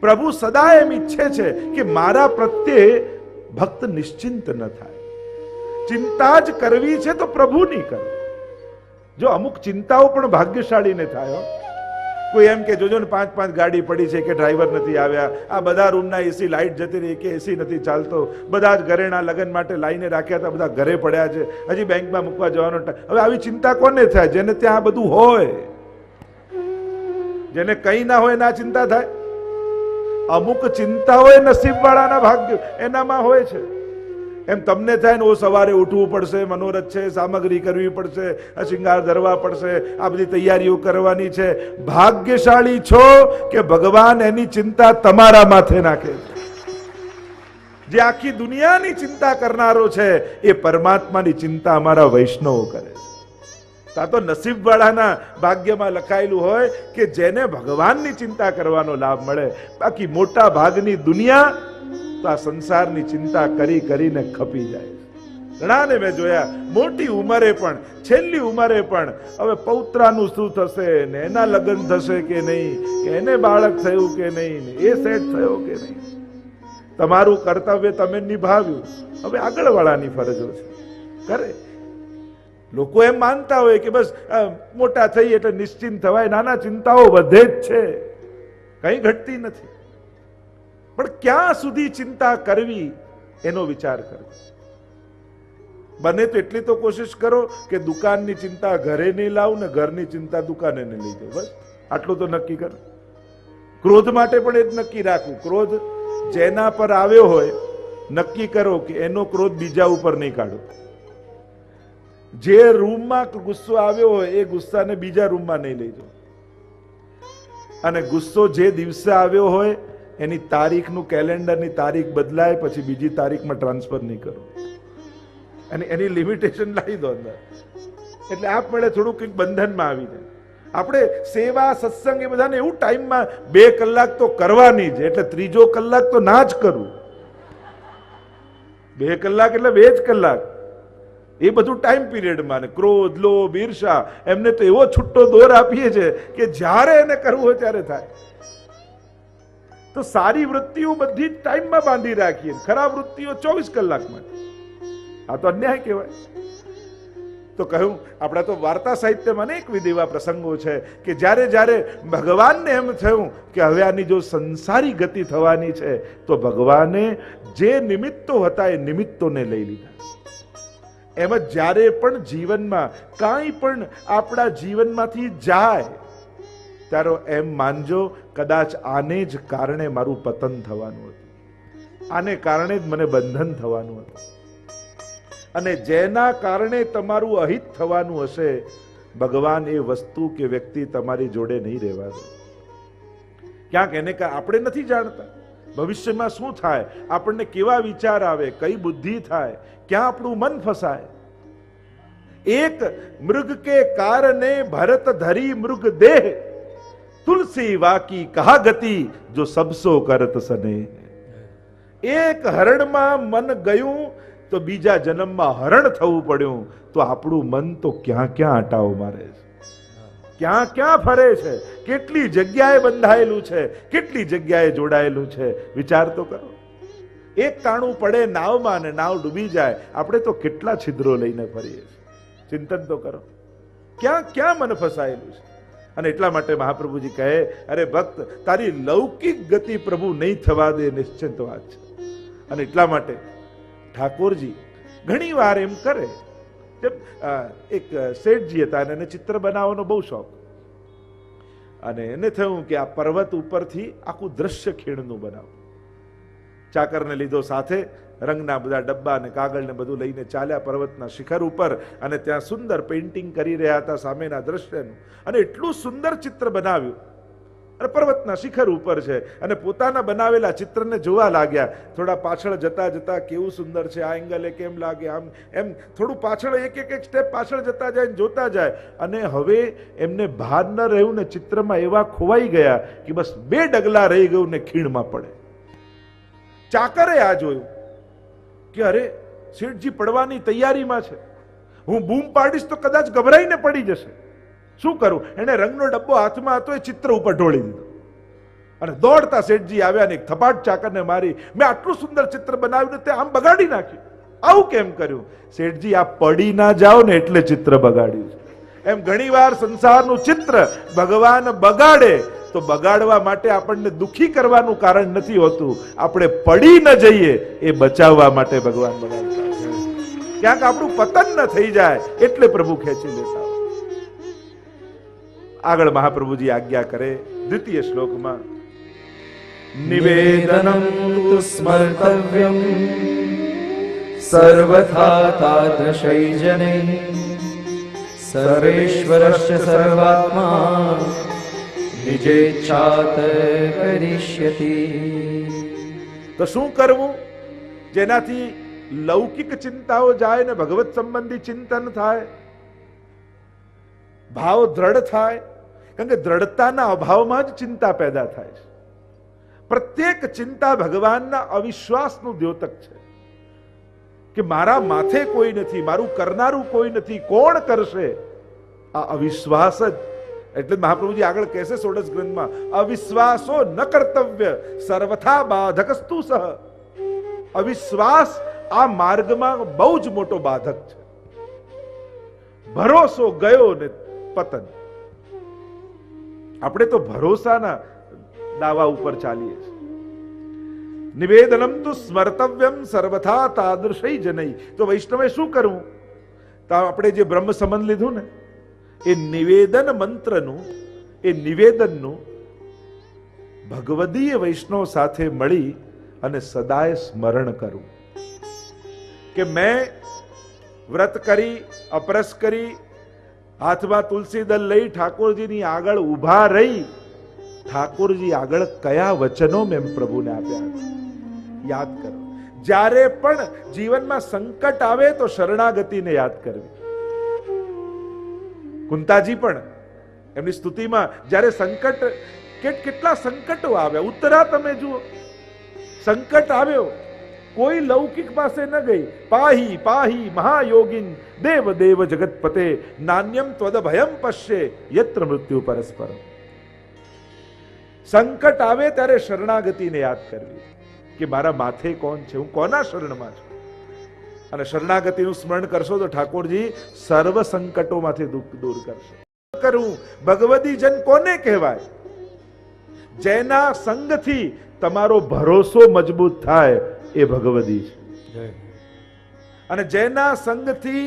પ્રભુ સદા એમ ઈચ્છે છે કે મારા પ્રત્યે ભક્ત નિશ્ચિંત ન થાય. ચિંતા જ કરવી છે તો પ્રભુની કરો. જો અમુક ચિંતાઓ પણ ભાગ્યશાળીને થાય. કોઈ એમ કે જોજો ને 5-5 ગાડી પડી છે કે ડ્રાઈવર નથી આવ્યા, આ બધા રૂમના એસી લાઈટ જતી રહી કે એસી નથી ચાલતો, બધા જ ઘરેણા લગ્ન માટે લાઈને રાખ્યા હતા, બધા ઘરે પડ્યા છે, હજી બેંકમાં મૂકવા જવાનો ટાઈમ. હવે આવી ચિંતા કોને થાય? જેને ત્યાં બધું હોય. જેને કઈ ના હોય ના ચિંતા થાય. અમુક ચિંતા હોય નસીબવાળાના ભાગ્ય એનામાં હોય છે. એમ તમને થાય ને ઓ સવારે ઉઠવું પડશે, મનોરથ છે, સામગ્રી કરવી પડશે, શિંગાર ધરવા પડશે, આ બધી તૈયારીઓ કરવાની છે. ભાગ્યશાળી છો કે ભગવાન એની ચિંતા તમારા માથે નાખે છે. જે આખી દુનિયાની ચિંતા કરનારો છે એ પરમાત્માની ચિંતા અમારા વૈષ્ણવો કરે છે. આ તો નસીબવાળાના ભાગ્યમાં લખાયેલું હોય કે જેને ભગવાનની ચિંતા કરવાનો લાભ મળે. બાકી મોટા ભાગની દુનિયા તો આ સંસારની ચિંતા કરી કરીને ખપી જાય. ઘણાને મેં જોયા મોટી ઉંમરે પણ, છેલ્લી ઉંમરે પણ હવે પૌત્રાનું શું થશે ને એના લગ્ન થશે કે નહીં, કે એને બાળક થયું કે નહીં, એ સેટ થયો કે નહીં. તમારું કર્તવ્ય તમે નિભાવ્યું, હવે આગળવાળાની ફરજો છે કરે. લોકો એમ માનતા હોય કે બસ મોટા થઈ એટલે નિશ્ચિંત થવાય. નાના ચિંતાઓ વધે જ છે, કઈ ઘટતી નથી. પણ ક્યાં સુધી ચિંતા કરવી એનો વિચાર કરો. બને તો એટલી તો કોશિશ કરો કે દુકાનની ચિંતા ઘરે નહીં લાવ ને ઘરની ચિંતા દુકાને નહીં લઈ જાઓ. બસ આટલું તો નક્કી કરો. ક્રોધ માટે પણ એ જ નક્કી રાખવું. ક્રોધ જેના પર આવ્યો હોય નક્કી કરો કે એનો ક્રોધ બીજા ઉપર નહીં કાઢો. જે રૂમમાં ગુસ્સો આવ્યો હોય એ ગુસ્સાને બીજા રૂમમાં નહીં લઈ જાઓ. અને ગુસ્સો જે દિવસે આવ્યો હોય એની તારીખનું, કેલેન્ડરની તારીખ બદલાય પછી બીજી તારીખમાં ટ્રાન્સફર નહીં કરો. અને એની લિમિટેશન લાવી દો અંદર. એટલે આપમેળે થોડું કંઈક બંધનમાં આવી જાય. આપણે સેવા સત્સંગ એ બધાને એવું ટાઈમમાં 2 કલાક તો કરવાની જ, એટલે ત્રીજો કલાક તો ના જ કરવું. 2 કલાક એટલે 2 જ કલાક. એ બધું ટાઈમ પીરિયડમાં. ક્રોધ, લોભ, ઈર્ષા એમને તો એવો છૂટો દોર આપીએ છે કે જ્યારે એને કરવું હોય ત્યારે થાય. તો સારી વૃત્તિઓ બધી જ ટાઈમમાં બાંધી રાખીએ, ખરાબ વૃત્તિઓ 24 કલાકમાં. આ તો અન્યાય કહેવાય. તો કહ્યું આપણા તો વાર્તા સાહિત્યમાં અનેકવિધ એવા પ્રસંગો છે કે જ્યારે જ્યારે ભગવાનને એમ થયું કે હવે આની જો સંસારી ગતિ થવાની છે તો ભગવાને જે નિમિત્તો હતા એ નિમિત્તોને લઈ લીધા. એમ જ જ્યારે પણ જીવનમાં કાંઈ પણ આપણા જીવનમાંથી જાય ત્યારે એમ માનજો કદાચ આને જ કારણે મારું પતન થવાનું હતું, આને કારણે જ મને બંધન થવાનું હતું. અને જેના કારણે તમારું અહિત થવાનું હશે ભગવાન એ વસ્તુ કે વ્યક્તિ તમારી જોડે નહીં રહેવા દે. ક્યાંક એને આપણે નથી જાણતા ભવિષ્યમાં શું થાય, આપણને કેવા વિચાર આવે, કઈ બુદ્ધિ થાય, ક્યાં આપણું મન ફસાય. એક મૃગ કે કારણે ભરત ધરી મૃગ દેહ, તુલસી વાકી કહા ગતિ જો સબસો કરત સને. એક હરણમાં મન ગયું તો બીજા જન્મમાં હરણ થવું પડ્યું. તો આપણું મન તો ક્યાં ક્યાં આટાઓ મારે છે, ક્યાં ક્યાં ફરે છે, કેટલી જગ્યાએ બંધાયેલું છે, કેટલી જગ્યાએ જોડાયેલું છે. વિચાર તો કરો. એક કાણું પડે નાવમાં અને નાવ ડૂબી જાય, આપણે તો કેટલા છિદ્રો લઈને ફરીએ છીએ. ચિંતન તો કરો ક્યાં ક્યાં મન ફસાયેલું છે. અને એટલા માટે મહાપ્રભુજી કહે અરે ભક્ત તારી લૌકિક ગતિ પ્રભુ નહીં થવા દે, નિશ્ચિત વાત છે. અને એટલા માટે ઠાકોરજી ઘણી વાર એમ કરે. એક શેઠજી હતા અને એને ચિત્ર બનાવવાનો બહુ શોખ. અને એને થયું કે આ પર્વત ઉપરથી આખું દ્રશ્ય ખીણનું બનાવું. ચાકરને લીધો સાથે, રંગના બધા ડબ્બા અને કાગળ ને બધું લઈને ચાલ્યા પર્વતના શિખર ઉપર. અને ત્યાં સુંદર પેઇન્ટિંગ કરી રહ્યા હતા સામેના દ્રશ્યનું. અને એટલું સુંદર ચિત્ર બનાવ્યું. અને પર્વતના શિખર ઉપર છે અને પોતાના બનાવેલા ચિત્રને જોવા લાગ્યા. થોડા પાછળ જતા જતા કેવું સુંદર છે, આ એંગલે કેમ લાગે, આમ એમ થોડું પાછળ એક સ્ટેપ પાછળ જતા જાય, જોતા જાય. અને હવે એમને ભાન ન રહ્યું ને ચિત્રમાં એવા ખોવાઈ ગયા કે બસ 2 ડગલા રહી ગયું ને ખીણમાં પડે. ચાકરે આ જોયું કે અરે શેઠજી પડવાની તૈયારીમાં છે, હું બૂમ પાડીશ તો કદાચ ગભરાઈને પડી જશે, શું કરું? એને રંગનો ડબ્બો હાથમાં હતો, એ ચિત્ર ઉપર ઢોળી દીધો. અને દોડતા શેઠજી આવ્યા ને એક થપાટ ચાકરને મારી, મેં આટલું સુંદર ચિત્ર બનાવ્યું તે આમ બગાડી નાખ્યું. આવું કેમ કર્યું? શેઠજી, આ પડી ના જાઓ ને એટલે ચિત્ર બગાડ્યું છે. એમ ઘણીવાર સંસારનું ચિત્ર ભગવાન બગાડે તો બગાડવા માટે આપણને દુખી કરવાનું કારણ નથી હોતું, આપણે પડી ન જઈએ એ બચાવવા માટે ભગવાન બગાડતા. ક્યાંક આપણું પતન ન થઈ જાય એટલે પ્રભુ ખેંચી લેતા. આગળ મહાપ્રભુજી આજ્ઞા કરે દ્વિતીય શ્લોકમાં, નિવેદનમ તુ સ્મર્તવ્યમ સર્વથા તાદૃશૈ સર્વેશ્વરસ્ય સર્વાત્મા નિજેચ્છાત કરિષ્યતિ. તો શું કરવું જેનાથી લૌકિક ચિંતાઓ જાય ને ભગવત સંબંધી ચિંતન થાય, ભાવ દ્રઢ થાય? કારણ કે દ્રઢતાના અભાવમાં જ ચિંતા પેદા થાય છે. પ્રત્યેક ચિંતા ભગવાનના અવિશ્વાસનું દ્યોતક છે કે મારા માથે કોઈ નથી, મારું કરનારું કોઈ નથી, કોણ કરશે? આ અવિશ્વાસ જ. એટલે મહાપ્રભુજી આગળ કહેશે ષોડશ ગ્રંથમાં, અવિશ્વાસો ન કર્તવ્ય સર્વથા બાધકસ્તુ સહ. અવિશ્વાસ આ માર્ગમાં બહુ જ મોટો બાધક છે. ભરોસો ગયો ને પતન. આપણે તો ભરોસાના દાવા ઉપર ચાલીએ છીએ. નિવેદનમ તુ સ્મર્તવ્યમ સર્વથા તાદૃશૈ જનૈ. તો વૈષ્ણવે શું કરવું? તો આપણે જે બ્રહ્મ સંબંધ લીધું ને, એ નિવેદન મંત્રનું, એ નિવેદનનું ભગવદીય વૈષ્ણવ સાથે મળી અને સદાય સ્મરણ કરવું કે મેં વ્રત કરી, અપરસ કરી, હાથમાં તુલસી દળ લઈ ઠાકોરજીની આગળ ઊભા રહી, ઠાકોરજી આગળ કયા વચનો મેં પ્રભુને આપ્યા યાદ કરો. જ્યારે પણ જીવનમાં સંકટ આવે તો શરણાગતિને યાદ કરવી. કુંતાજી પણ એમની સ્તુતિમાં જ્યારે સંકટ, કેટલા સંકટો આવ્યા, ઉત્તરા તમે જુઓ, સંકટ આવ્યો, કોઈ લૌકિક પાસે ન ગઈ. પાહી પાહી મહાયોગીન દેવ દેવ જગતપતે નાન્યમ ત્વદ ભયમ પશ્યે યત્ર મૃત્યુ પરસ્પર. સંકટ આવે ત્યારે શરણાગતિને યાદ કરવી કે મારા માથે કોણ છે, હું કોના શરણમાં છું. અને શરણાગતિનું સ્મરણ કરશો તો ઠાકોરજી સર્વ સંકટોમાંથી દુઃખ દૂર કરશે. કરવું ભગવદી જન કોને કહેવાય? જેના સંગથી તમારો ભરોસો મજબૂત થાય એ ભગવદી છે. અને જેના સંગથી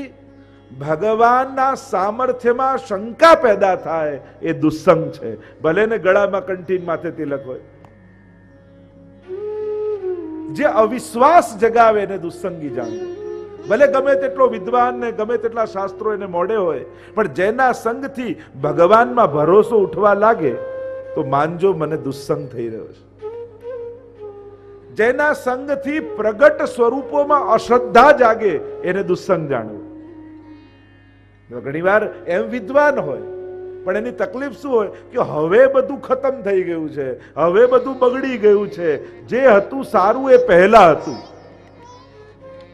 ભગવાનના સામર્થ્યમાં શંકા પેદા થાય એ દુસ્સંગ છે. ભલે ને ગળામાં કંઠીન માથે તિલક હોય, જે અવિશ્વાસ જગાવે એને દુસ્સંગી જાણો. ભલે ગમે તેટલો વિદ્વાન ને ગમે તેટલા શાસ્ત્રો એને મોઢે હોય, પણ જેના સંગથી ભગવાનમાં ભરોસો ઉઠવા લાગે તો માનજો મને દુસ્સંગ થઈ રહ્યો છે. જેના સંગથી પ્રગટ સ્વરૂપોમાં અશ્રદ્ધા જાગે એને દુસ્સંગ જાણવું. ઘણી વાર એમ વિદ્વાન હોય પણ એની તકલીફ શું હોય કે હવે બધું ખતમ થઈ ગયું છે, હવે બધું બગડી ગયું છે, જે હતું સારું એ પહેલા હતું.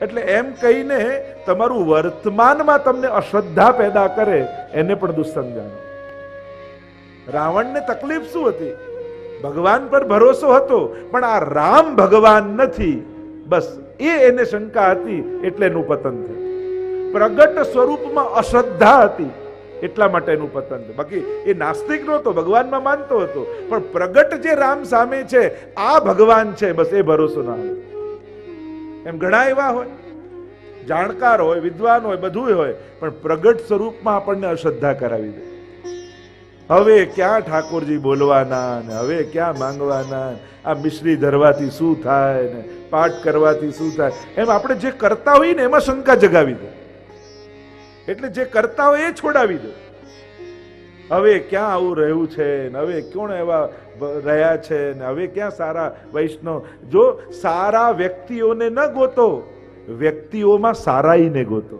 એટલે એમ કહીને તમારું વર્તમાનમાં તમને અશ્રદ્ધા પેદા કરે એને પણ દુસ્સંગ જાણો. રાવણને તકલીફ શું હતી? ભગવાન પર ભરોસો હતો પણ આ રામ ભગવાન નથી, બસ એને શંકા હતી એટલે એનું પતન થયું. પ્રગટ સ્વરૂપમાં અશ્રદ્ધા હતી એટલા માટે એનું પતન થયું. બાકી એ નાસ્તિક નહોતો, ભગવાનમાં માનતો હતો, પણ પ્રગટ જે રામ સામે છે આ ભગવાન છે, બસ એ ભરોસો ના આવે. એમ ઘણા એવા હોય, જાણકાર હોય, વિદ્વાન હોય, બધું હોય, પણ પ્રગટ સ્વરૂપમાં આપણને અશ્રદ્ધા કરાવી દે. હવે ક્યાં ઠાકોરજી બોલવાના ને હવે ક્યાં માંગવાના, આ મિશ્રી ધરવાથી શું થાય ને પાઠ કરવાથી શું થાય, એમ આપણે જે કરતા હોઈએ ને એમાં શંકા જગાવી દે. એટલે જે કરતા હોય એ છોડાવી દે. હવે ક્યાં આવું રહ્યું છે ને હવે કોણ એવા રહ્યા છે ને હવે ક્યાં સારા વૈષ્ણવ. જો સારા વ્યક્તિઓને ન ગોતો, વ્યક્તિઓમાં સારાઈને ગોતો.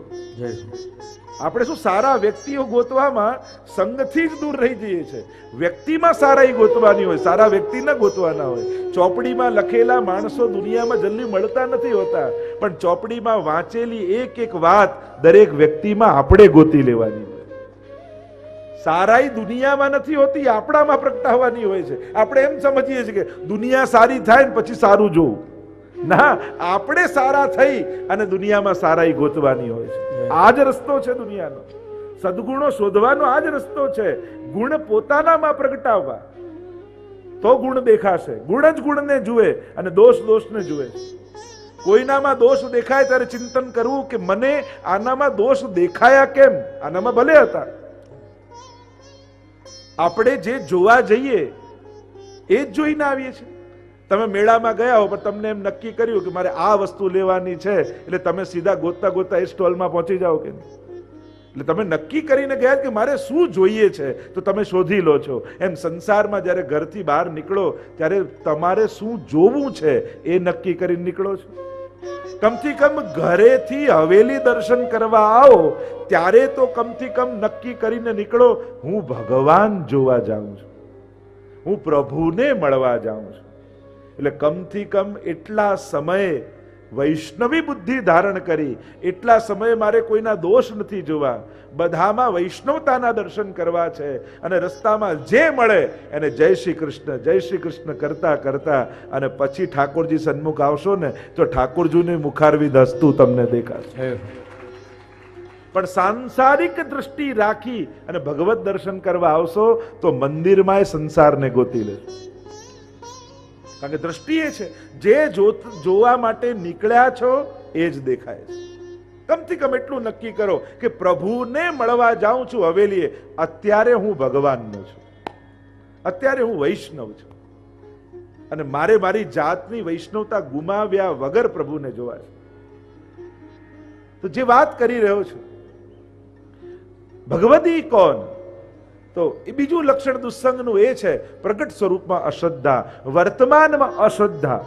આપણે શું સારા વ્યક્તિઓ ગોતવામાં સંગથી જ દૂર રહી જઈએ છીએ. વ્યક્તિમાં સારાઈ ગોતવાની હોય, સારા વ્યક્તિ ન ગોતવાના હોય. ચોપડીમાં લખેલા માણસો દુનિયામાં જલ્દી મળતા નથી હોતા, પણ ચોપડીમાં વાંચેલી એક એક વાત દરેક વ્યક્તિમાં આપણે ગોતી લેવાની હોય. સારાઈ દુનિયામાં નથી હોતી, આપણામાં પ્રગટાવવાની હોય છે. આપણે એમ સમજીએ છીએ કે દુનિયા સારી થાય ને પછી સારું જોવું. ના, આપણે સારા થઈ અને દુનિયામાં સારાઈ ગોતવાની હોય છે. આ જ રસ્તો છે દુનિયાનો. સદગુણો શોધવાનો આ જ રસ્તો છે. ગુણ પોતાનામાં પ્રગટાવવા તો ગુણ દેખાશે. ગુણ જ ગુણને જુએ અને દોષ દોષને જુએ. કોઈનામાં દોષ દેખાય ત્યારે ચિંતન કરવું કે મને આનામાં દોષ દેખાયા કેમ? આનામાં ભલે હતા. આપણે જે જોવા જઈએ એ જ જોઈને આવીએ છીએ. તમે મેળામાં ગયા હો પણ તમને એમ નક્કી કર્યું કે મારે આ વસ્તુ લેવાની છે, એટલે તમે સીધા ગોતતા ગોતતા એ સ્ટોલમાં પહોંચી જાઓ કે નહીં? એટલે તમે નક્કી કરીને ગયા કે મારે શું જોઈએ છે તો તમે શોધી લો છો. એમ સંસારમાં જ્યારે ઘરથી બહાર નીકળો ત્યારે તમારે શું જોવું છે એ નક્કી કરીને નીકળો છો. કમથી કમ ઘરેથી હવેલી દર્શન કરવા આવો ત્યારે તો કમથી કમ નક્કી કરીને નીકળો, હું ભગવાન જોવા જાઉં છું, હું પ્રભુને મળવા જાઉં છું. એટલે કમથી કમ એટલા સમયે વૈષ્ણવી બુદ્ધિ ધારણ કરી, એટલા સમયે મારે કોઈના દોષ નથી જોવા, બધામાં વૈષ્ણવતાના દર્શન કરવા છે. અને રસ્તામાં જે મળે એને જય શ્રી કૃષ્ણ કરતા કરતા અને પછી ઠાકોરજી સન્મુખ આવશો ને તો ઠાકોરજીની મુખારવિંદ હસતું તમને દેખાશે. પણ સાંસારિક દ્રષ્ટિ રાખી અને ભગવત દર્શન કરવા આવશો તો મંદિરમાં સંસારને ગોતી લેશો. કારણ કે દ્રષ્ટિ એ છે, જે જોવા માટે નીકળ્યા છો એ જ દેખાય છે. કમથી કમ એટલું નક્કી કરો કે પ્રભુને મળવા જાઉં છું હવેલીએ, અત્યારે હું ભગવાનનો છું, અત્યારે હું વૈષ્ણવ છું અને મારે મારી જાતની વૈષ્ણવતા ગુમાવ્યા વગર પ્રભુને જોવા છે. તો જે વાત કરી રહ્યો છું, ભગવદી કોણ? તો એ બીજું લક્ષણ દુસ્સંગનું એ છે, પ્રગટ સ્વરૂપમાં અશ્રદ્ધા, વર્તમાનમાં અશ્રદ્ધા.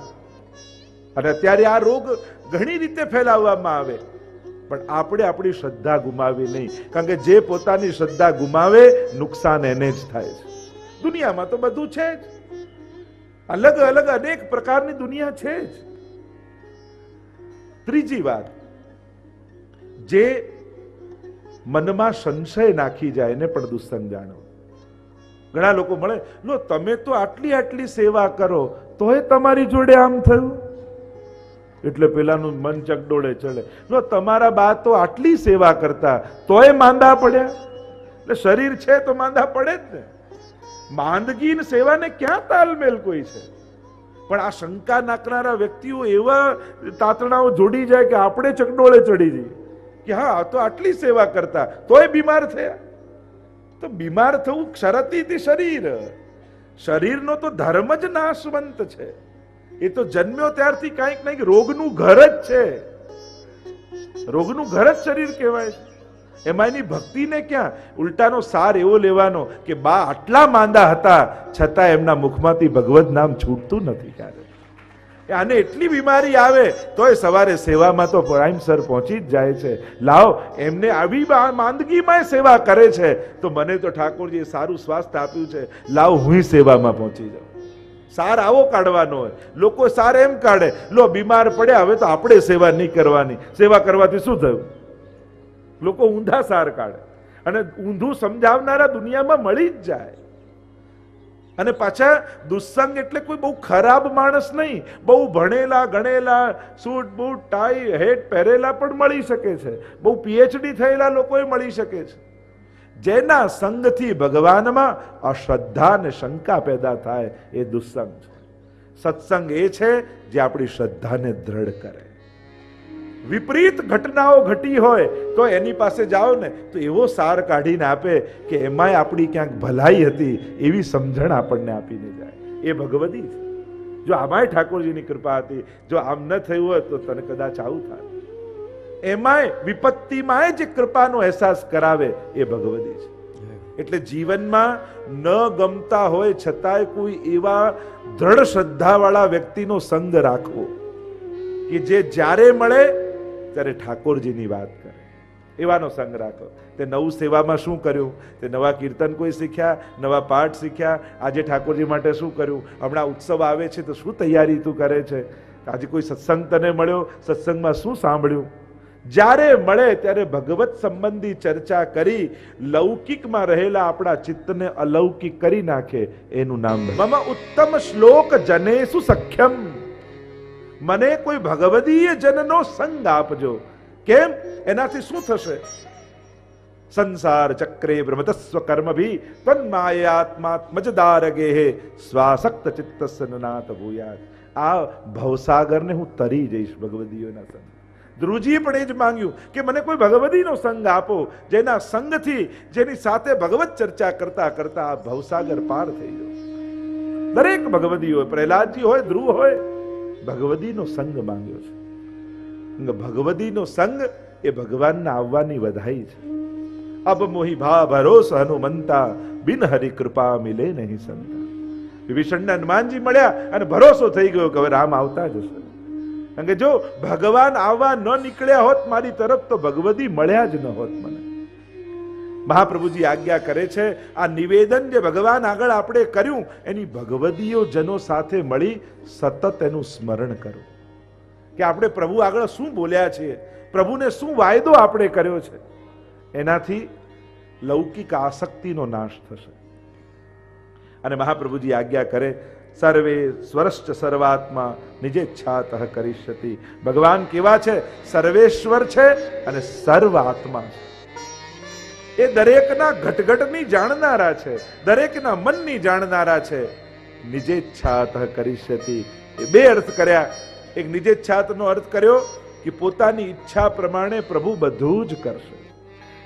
અને અત્યારે આ રોગ ઘણી રીતે ફેલાવવામાં આવે, પણ આપણે આપણી શ્રદ્ધા ગુમાવી નહીં. કારણ કે જે પોતાની શ્રદ્ધા ગુમાવે નુકસાન એને જ થાય છે. દુનિયામાં તો બધું છે જ, અલગ અલગ અનેક પ્રકારની દુનિયા છે જ. ત્રીજી વાત, જે મનમાં સંશય નાખી જાય એને પણ દુસ્સંગ જાણો. ઘણા લોકો મળે, લો તમે તો આટલી આટલી સેવા કરો તોય તમારી જોડે આમ થયું, એટલે પેલાનું મન ચકડોળે ચડે. લો તમારા બા તો આટલી સેવા કરતા તોય માંદા પડ્યા. એટલે શરીર છે તો માંદા પડે જ ને. માંદગી ને સેવાને ક્યાં તાલમેલ કોઈ છે? પણ આ શંકા નાખનારા વ્યક્તિઓ એવા તાતણાઓ જોડી જાય કે આપણે ચકડોળે ચડી જઈએ કે હા તો આટલી સેવા કરતા તોય બીમાર થયા. તો બીમાર થવું ક્ષરતીથી શરીર, શરીરનો તો ધર્મ જ નાશવંત છે. એ તો જન્મ્યો ત્યારથી કંઈક કંઈક રોગનું ઘર જ છે. રોગનું ઘર જ શરીર કહેવાય છે. એમાં એની ભક્તિને ક્યાં? ઉલટાનો સાર એવો લેવાનો કે બા આટલા માંદા હતા છતાં એમના મુખમાંથી ભગવત નામ છૂટતું નથી. ક્યારે આને એટલી બીમારી આવે તોય સવારે સેવામાં તો ટાઈમસર પહોંચી જ જાય છે. લાવ એમને આવી માંદગીમાં સેવા કરે છે તો મને તો ઠાકોરજીએ સારું સ્વાસ્થ્ય આપ્યું છે, લાવ હું સેવામાં પહોંચી જાઉં. સાર આવો કાઢવાનો હોય. લોકો સાર એમ કાઢે, લો બીમાર પડ્યા હવે તો આપણે સેવા નહીં કરવાની, સેવા કરવાથી શું થયું? લોકો ઊંધા સાર કાઢે અને ઊંધું સમજાવનારા દુનિયામાં મળી જ જાય. અને પાછા દુસ્સંગ એટલે કોઈ બહુ ખરાબ માણસ નહીં, બહુ ભણેલા ગણેલા સૂટ બૂટ ટાઈ હેટ પહેરેલા પણ મળી શકે છે, બહુ પીએચડી થયેલા લોકો મળી શકે છે. જેના સંગથી ભગવાનમાં અશ્રદ્ધા ને શંકા પેદા થાય એ દુસ્સંગ છે. સત્સંગ એ છે જે આપણી શ્રદ્ધાને દ્રઢ કરે. વિપરીત ઘટનાઓ ઘટી હોય તો એની પાસે જાઓ ને તો એવો સાર કાઢીને આપે કે એમાંય આપણી ક્યાંક ભલાઈ હતી એવી સમજણ આપણને આપીને જાય. એ ભગવદી છે. જો આમાંય ઠાકોરજીની કૃપા હતી, જો આમ ન થયું હોય તો તને કદાચ આવું થાય. એમાંય વિપત્તિમાંય જે કૃપાનો અહેસાસ કરાવે એ ભગવદી છે. એટલે જીવનમાં ન ગમતા હોય છતાંય કોઈ એવા દ્રઢ શ્રદ્ધાવાળા વ્યક્તિનો સંગ રાખવો કે જે જ્યારે મળે ત્યારે ઠાકોરજીની વાત કરે, એવાનો સંગ રાખો. તે નવું સેવામાં શું કર્યું, તે નવા કીર્તન કોઈ શીખ્યા, નવા પાઠ શીખ્યા, આજે ઠાકોરજી માટે શું કર્યું, હમણાં ઉત્સવ આવે છે તો શું તૈયારી તું કરે છે, આજે કોઈ સત્સંગ તને મળ્યો, સત્સંગમાં શું સાંભળ્યું, જ્યારે મળે ત્યારે ભગવત સંબંધી ચર્ચા કરી લૌકિકમાં રહેલા આપણા ચિત્તને અલૌકિક કરી નાખે એનું નામ મમ ઉત્તમ શ્લોક જનેસુ સખ્યમ. મને કોઈ ભગવદીય જનનો સંગ આપજો. કેમ? એનાથી શું થશે? સંસાર ચક્રે ભ્રમતસ્વ કર્મભી તન્માયાત્માત્મજદારગે સ્વાસક્ત ચિત્તસ્ય નનાથ ભૂયાત. આ ભવસાગરને હું તરી જઈશ ભગવદીઓના સંગ. ધ્રુવજીએ પણ એ જ માંગ્યું કે મને કોઈ ભગવદીનો સંગ આપો, જેના સંગથી, જેની સાથે ભગવત ચર્ચા કરતા કરતા આ ભવસાગર પાર થઈ જાઉં. દરેક ભગવદી હોય, પ્રહલાદજી હોય, ધ્રુવ હોય, ભગવદીનો સંગ માંગ્યો છે. ભગવદીનો સંગ એ ભગવાનના આવવાની વધાઈ છે. અબ મોહી ભા ભરોસ હનુમંતા બિન હરિ કૃપા મિલે નહીં સંતા. વિભીષણને હનુમાનજી મળ્યા અને ભરોસો થઈ ગયો કે હવે રામ આવતા જ હશે. કારણ કે જો ભગવાન આવવા ન નીકળ્યા હોત મારી તરફ તો ભગવદી મળ્યા જ ન હોત મને. મહાપ્રભુજી આજ્ઞા કરે છે, આ નિવેદન જે ભગવાન આગળ આપણે કર્યું એની ભગવદીઓ જનો સાથે મળી સતત એનું સ્મરણ કરો કે આપણે પ્રભુ આગળ શું બોલ્યા છીએ, પ્રભુને શું વાયદો આપણે કર્યો છે. એનાથી લૌકિક આસક્તિનો નાશ થશે. અને મહાપ્રભુજી આજ્ઞા કરે, સર્વે સ્વરશ્ચ સર્વાત્મા નિજેચ્છાતઃ કરિષ્યતિ. ભગવાન કેવા છે? સર્વેશ્વર છે અને સર્વ આત્મા છે. એ દરેકના ઘટઘટની જાણનારા છે, દરેકના મનની જાણનારા છે. નિજેચ્છાતઃ કરિષ્યતિ એ બે અર્થ કર્યા. એક નિજેચ્છાતનો અર્થ કર્યો કે પોતાની ઈચ્છા પ્રમાણે પ્રભુ બધું જ કરશે.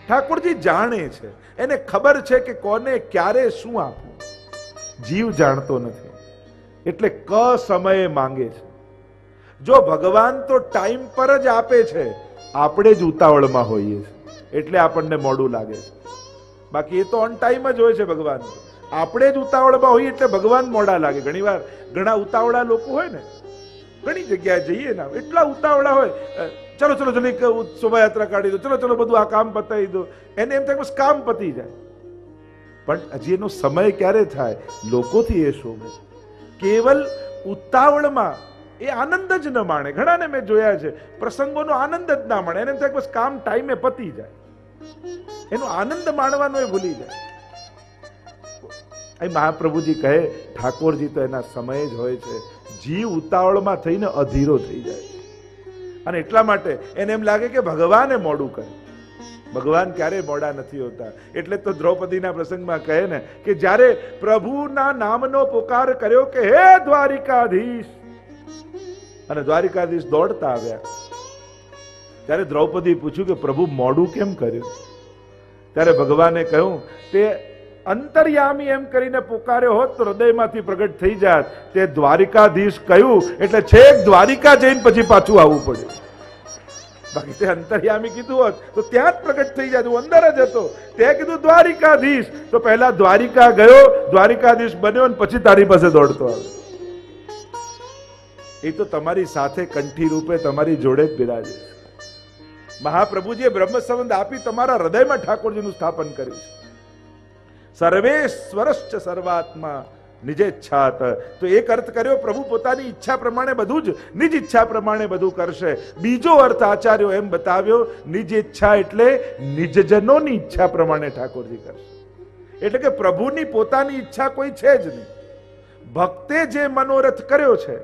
ઠાકોરજી જાણે છે, એને ખબર છે કે કોને ક્યારે શું આપવું. જીવ જાણતો નથી એટલે ક સમયે માંગે છે. જો ભગવાન તો ટાઈમ પર જ આપે છે, આપણે જ ઉતાવળમાં હોઈએ છીએ એટલે આપણને મોડું લાગે છે. બાકી એ તો ઓન ટાઈમ જ હોય છે ભગવાન. આપણે જ ઉતાવળમાં હોઈએ એટલે ભગવાન મોડા લાગે. ઘણીવાર ઘણા ઉતાવળા લોકો હોય ને, ઘણી જગ્યાએ જઈએ ને, એટલા ઉતાવળા હોય, ચલો ચલો જલ્દી શોભાયાત્રા કાઢી દો, ચલો ચલો બધું આ કામ પતાવી દો. એને એમ થાય બસ કામ પતી જાય. પણ હજી એનો સમય ક્યારે થાય? લોકોથી એ શોભે. કેવલ ઉતાવળમાં એ આનંદ જ ન માણે. ઘણાને મેં જોયા છે, પ્રસંગોનો આનંદ જ ના માણે. એને એમ થાય બસ કામ ટાઈમે પતી જાય. એનો આનંદ માણવાનો એ ભૂલી જાય. અહીં મહાપ્રભુજી કહે, ઠાકોરજી તો એના સમય જ હોય છે. જીવ ઉતાવળમાં થઈને અધીરો થઈ જાય અને એટલા માટે એને એમ લાગે કે ભગવાને મોડું કરે. ભગવાન ક્યારે મોડા નથી હોતા. એટલે તો દ્રૌપદીના પ્રસંગમાં કહે ને કે જ્યારે પ્રભુના નામનો પોકાર કર્યો કે હે દ્વારિકાધીશ, અને દ્વારિકાધીશ દોડતા આવ્યા, ત્યારે દ્રૌપદી પૂછ્યું કે પ્રભુ મોડું કેમ કર્યું? ત્યારે ભગવાને કહ્યું, તે અંતર્યામી એમ કરીને પોકાર્યો હોત તો હૃદયમાંથી પ્રગટ થઈ જાત. તે દ્વારિકાધીશ કહ્યું એટલે છેક દ્વારિકા જઈને પછી પાછું આવવું પડ્યું. બાકી તે અંતર્યામી કીધું હોત તો ત્યાં જ પ્રગટ થઈ જાય. હું અંદર જ હતો, તે કીધું દ્વારિકાધીશ તો પહેલા દ્વારિકા ગયો, દ્વારિકાધીશ બન્યો અને પછી તારી પાસે દોડતો આવ્યો. એ તો તમારી સાથે કંઠી રૂપે તમારી જોડે જ બિરાજે. મહાપ્રભુજીએ બ્રહ્મ સંબંધ આપી તમારા હૃદયમાં ઠાકોરજીનું સ્થાપન કર્યું છે. સર્વેશ્વરશ્ચ સર્વાત્મા નિજેચ્છાત. તો એક અર્થ કર્યો, પ્રભુ પોતાની ઈચ્છા પ્રમાણે બધું જ, નિજ ઈચ્છા પ્રમાણે બધું કરશે. બીજો અર્થ આચાર્યો એમ બતાવ્યો, નિજ ઈચ્છા એટલે નિજજનોની ઈચ્છા પ્રમાણે ઠાકોરજી કરશે. એટલે કે પ્રભુની પોતાની ઈચ્છા કોઈ છે જ નહીં. ભક્તે જે મનોરથ કર્યો છે,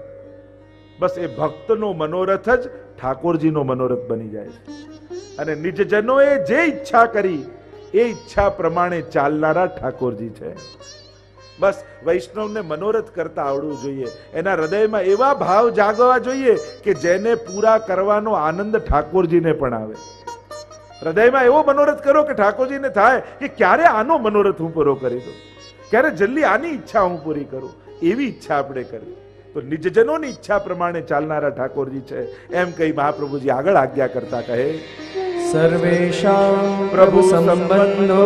બસ એ ભક્તનો મનોરથ જ ઠાકોરજીનો મનોરથ બની જાય છે. અને નિજજનોએ જે ઈચ્છા કરી એ ઈચ્છા પ્રમાણે ચાલનારા ઠાકોરજી છે. બસ વૈષ્ણવને મનોરથ કરતા આવડવું જોઈએ. એના હૃદયમાં એવા ભાવ જાગવા જોઈએ કે જેને પૂરા કરવાનો આનંદ ઠાકોરજીને પણ આવે. હૃદયમાં એવો મનોરથ કરો કે ઠાકોરજીને થાય કે ક્યારે આનો મનોરથ હું પૂરો કરી દઉં, ક્યારે જલ્દી આની ઈચ્છા હું પૂરી કરું. એવી ઈચ્છા આપણે કરવી. તો નિજજનોની ઈચ્છા પ્રમાણે ચાલનારા ઠાકોરજી છે એમ કહી મહાપ્રભુજી આગળ આજ્ઞા કરતા કહે, સર્વેષાં પ્રભુ સંબંધો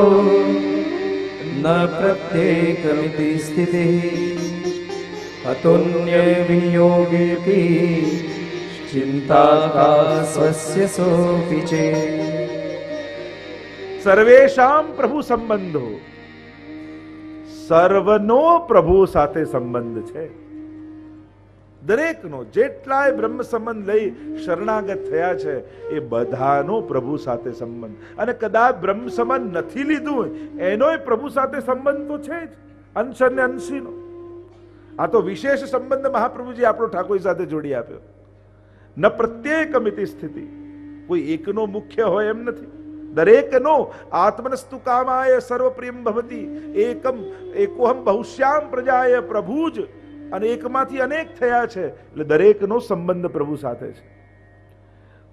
ન પ્રત્યેકમિતિ સ્થિતિઃ અતુલ્ય વિનિયોગેપી ચિંતા કા સ્વસ્ય સોપી ચેત. સર્વેષાં પ્રભુ સંબંધો, સર્વનો પ્રભુ સાથે સંબંધ છે. દરેકનો જેટલાય બ્રહ્મ સંબંધ લઈ શરણાગત થયા છે એ બધાનો પ્રભુ સાથે સંબંધ, અને કદાચ બ્રહ્મ સંબંધ નથી લીધું એનોય પ્રભુ સાથે સંબંધ તો છે જ, અંશ અને અંશીનો. આ તો વિશેષ સંબંધ મહાપ્રભુજી આપણો ઠાકોર સાથે જોડી આપ્યો. ન પ્રત્યેકમિતિ સ્થિતિ, કોઈ એકનો મુખ્ય હોય એમ નથી, દરેકનો. આત્મનસ્તુ કામાય સર્વપ્રિયમ ભવતી એકમ એકોહમ બહુશ્યામ પ્રજાય, પ્રભુ જ અને એકમાંથી અનેક થયા છે એટલે દરેકનો સંબંધ પ્રભુ સાથે છે.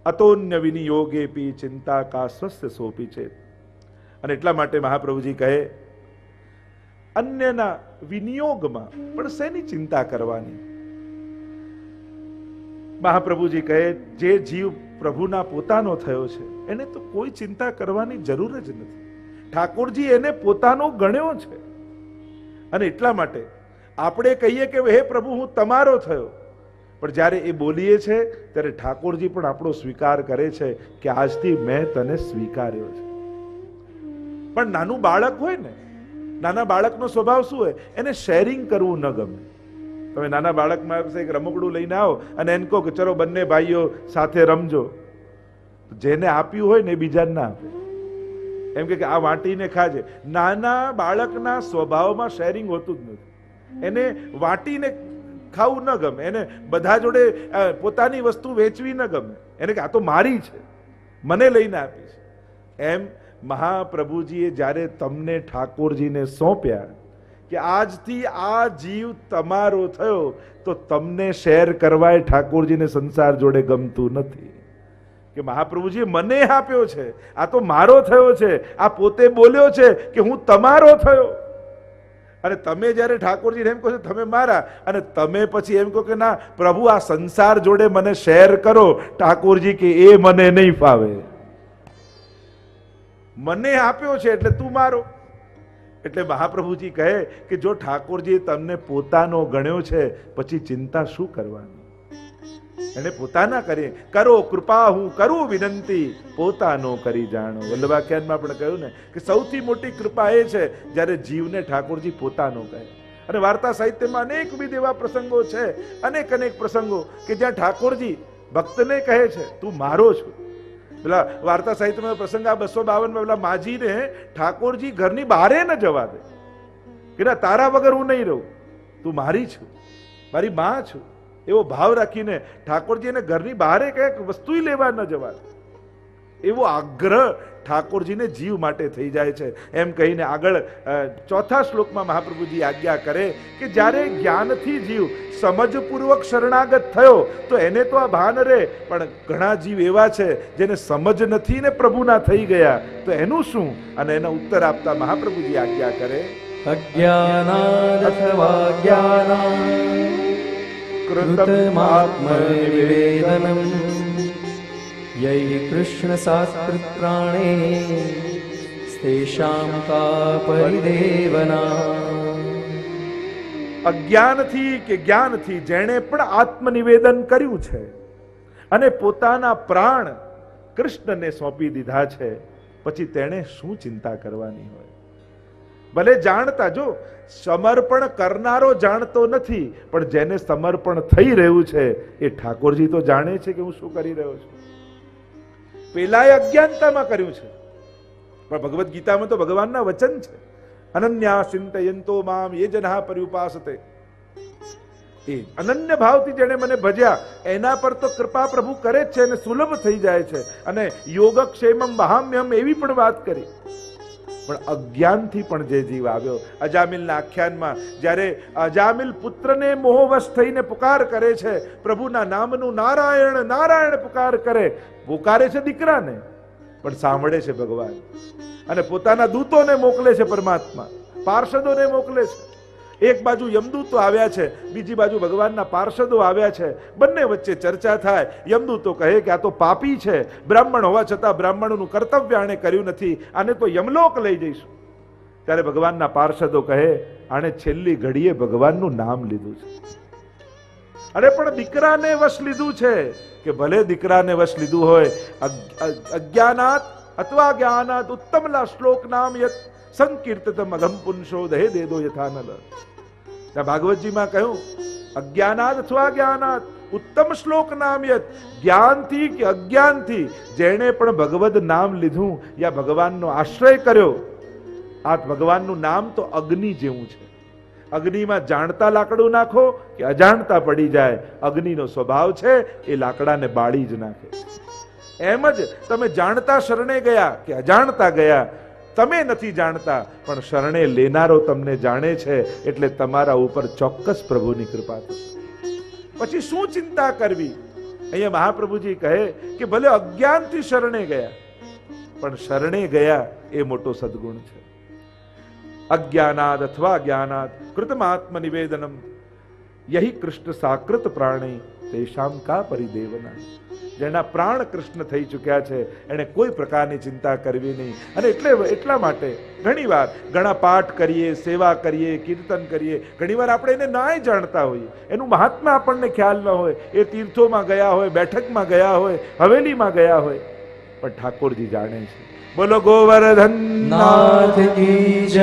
અતોન્ય વિનિયોગેપી ચિંતા કા સ્વસ્ય સોપી છે. અને એટલા માટે મહાપ્રભુજી કહે અન્યના વિનિયોગમાં પણ શેની ચિંતા કરવાની. મહાપ્રભુજી કહે જે જીવ પ્રભુના પોતાનો થયો છે એને તો કોઈ ચિંતા કરવાની જરૂર જ નથી. ઠાકોરજી એને પોતાનો ગણ્યો છે, અને એટલા માટે આપણે કહીએ કે હે પ્રભુ હું તમારો થયો, પણ જ્યારે એ બોલીએ છે ત્યારે ઠાકોરજી પણ આપણો સ્વીકાર કરે છે કે આજથી મેં તને સ્વીકાર્યો છે. પણ નાનું બાળક હોય ને, નાના બાળકનો સ્વભાવ શું હોય, એને શેરિંગ કરવું ન ગમે. તમે નાના બાળકમાં એક રમકડું લઈને આવો અને એને કહો કે ચલો બંને ભાઈઓ સાથે રમજો, જેને આપ્યું હોય ને એ બીજાને ના આપે, એમ કે આ વાટીને ખાજે. નાના બાળકના સ્વભાવમાં શેરિંગ હોતું જ નથી. એને વાટીને ખાવું ન ગમે, એને બધા જોડે પોતાની વસ્તુ વેચવી ન ગમે, એને કે આ તો મારી છે, મને લઈને આપી છે. એમ મહાપ્રભુજીએ જ્યારે તમને ઠાકોરજીને સોંપ્યા કે આજથી આ જીવ તમારો થયો, તો તમને શેર કરવાય ઠાકોરજીને સંસાર જોડે ગમતું નથી. કે મહાપ્રભુજીએ મને આપ્યો છે, આ તો મારો થયો છે, આ પોતે બોલ્યો છે કે હું તમારો થયો. અને તમે જ્યારે ઠાકોરજીને એમ કહો છો તમે મારા, અને તમે પછી એમ કહો કે ના પ્રભુ આ સંસાર જોડે મને શેર કરો, ઠાકોરજી કે એ મને નહીં ફાવે, મને આપ્યો છે એટલે તું મારો. એટલે મહાપ્રભુજી કહે કે જો ઠાકોરજીએ તમને પોતાનો ગણ્યો છે પછી ચિંતા શું કરવાની. એને પોતાના કરીએ કરો કૃપા હું કરું વિનંતી, પોતાનો કરી જાણો. વલ્લભાખ્યાનમાં પણ કહ્યું ને કે સૌથી મોટી કૃપા એ છે જ્યારે જીવને ઠાકોરજી પોતાનો કહે. અને વાર્તા સાહિત્યમાં અનેકવિધ એવા પ્રસંગો છે, અનેક પ્રસંગો કે જ્યાં ઠાકોરજી ભક્તને કહે છે તું મારો છું. પેલા વાર્તા સાહિત્યમાં પ્રસંગ આ 252 પેલા માજીને ઠાકોરજી ઘરની બહારે ન જવા દે કે ના તારા વગર હું નહીં રહું, તું મારી છું, મારી માં છું, એવો ભાવ રાખીને ઠાકોરજી એને ઘરની બહારે કઈક વસ્તુ લેવા ન જવા દે. એવો આગ્રહ ઠાકોરજીને જીવ માટે થઈ જાય છે. એમ કહીને આગળ ચોથા શ્લોકમાં મહાપ્રભુજી આજ્ઞા કરે કે જ્યારે જ્ઞાનથી જીવ સમજપૂર્વક શરણાગત થયો તો એને તો આ ભાન રહે, પણ ઘણા જીવ એવા છે જેને સમજ નથી ને પ્રભુના થઈ ગયા, તો એનું શું? અને એનો ઉત્તર આપતા મહાપ્રભુજી આજ્ઞા કરે અજ્ઞાનાદ અથવા જ્ઞાનાદ કૃતમાત્મનિવેદનમ યૈ કૃષ્ણ સાત્કૃત પ્રાણે સ્તેષાં કા પરિદેવના. અજ્ઞાનથી કે જ્ઞાનથી જેણે પણ આત્મનિવેદન કર્યું છે અને પોતાના પ્રાણ કૃષ્ણને સોંપી દીધા છે, પછી તેણે શું ચિંતા કરવાની હોય? ભલે જાણતા, જો સમર્પણ કરનારો જાણતો નથી, પણ જેને સમર્પણ થઈ રહ્યું છે એ ઠાકોરજી તો જાણે છે કે હું શું કરી રહ્યો છું. પેલાએ અજ્ઞાનતામાં કર્યું છે, પણ ભગવદ્ ગીતામાં તો ભગવાનના વચન છે અનન્યા ચિંતયંતો મામ યે જનઃ પર્યુપાસતે. એ અનન્ય ભાવથી જેને મને ભજ્યા એના પર તો કૃપા પ્રભુ કરે જ છે અને સુલભ થઈ જાય છે. અને યોગક્ષેમમ વહામ્યમ એવી પણ વાત કરી. પણ અજ્ઞાનથી પણ જે જીવ આવ્યો, અજામિલના આખ્યાનમાં જ્યારે અજામિલ પુત્રને મોહવશ થઈને પુકાર કરે છે, પ્રભુના નામનું નારાયણ નારાયણ પુકારે છે દીકરાને, પણ સાંભળે છે ભગવાન. અને પોતાના દૂતોને મોકલે છે પરમાત્મા, પાર્ષદોને મોકલે છે. એક બાજુ યમદૂતો આવ્યા છે, બીજી બાજુ ભગવાનના પાર્ષદો આવ્યા છે. બંને વચ્ચે ચર્ચા થાય. યમદૂતો કહે કે આ તો પાપી છે, બ્રાહ્મણ હોવા છતાં બ્રાહ્મણનું કર્તવ્ય આણે કર્યું નથી, આને તો યમલોક લઈ જઈશું. ત્યારે ભગવાનના પાર્ષદો કહે આણે છેલ્લી ઘડીએ ભગવાનનું નામ લીધું છે. અરે પણ દીકરાને વશ લીધું છે. કે ભલે દીકરાને વશ લીધું હોય, અજ્ઞાનાત અથવા જ્ઞાનાત ઉત્તમલા શ્લોક નામ યત સંકીર્તતમ અઘમ પુંસો દહે દે દો યથાનલ. ત્યાં ભાગવતજીમાં કહ્યું અજ્ઞાનાદ અથવા જ્ઞાનાદ ઉત્તમ શ્લોક નામ યત, જ્ઞાનથી કે અજ્ઞાનથી જેણે પણ ભગવદ નામ લીધું યા ભગવાનનો આશ્રય કર્યો, આ ભગવાનનું નામ તો અગ્નિ જેવું છે. અગ્નિમાં જાણતા લાકડું નાખો કે અજાણતા પડી જાય, અગ્નિનો સ્વભાવ છે એ લાકડાને બાળી જ નાખે. એમ જ તમે જાણતા શરણે ગયા કે અજાણતા ગયા, તમે નથી જાણતા પણ શરણે લેનારો તમને જાણે છે, એટલે તમારા ઉપર ચોક્કસ પ્રભુની કૃપા થશે. પછી શું ચિંતા કરવી? અહીંયા મહાપ્રભુજી કહે કે ભલે અજ્ઞાનથી શરણે ગયા, પણ શરણે ગયા એ મોટો સદગુણ છે. અજ્ઞાનાદ અથવા જ્ઞાનાદ કૃતમાત્મ નિવેદનમ યહી કૃષ્ણ સાકૃત પ્રાણી તેષામ કા પરિદેવના. જેના પ્રાણ કૃષ્ણ થઈ ચૂક્યા છે એને કોઈ પ્રકારની ચિંતા કરવી નહીં. અને એટલા માટે ઘણીવાર ઘણા પાઠ કરીએ, સેવા કરીએ, કીર્તન કરીએ, ઘણીવાર આપણે એને નાય જાણતા હોઈએ, એનું મહાત્મા આપણને ખ્યાલ ન હોય, એ તીર્થોમાં ગયા હોય, બેઠકમાં ગયા હોય, હવેલીમાં ગયા હોય, પણ ઠાકોરજી જાણે છે. બોલો ગોવર્ધન નાથ કી જય.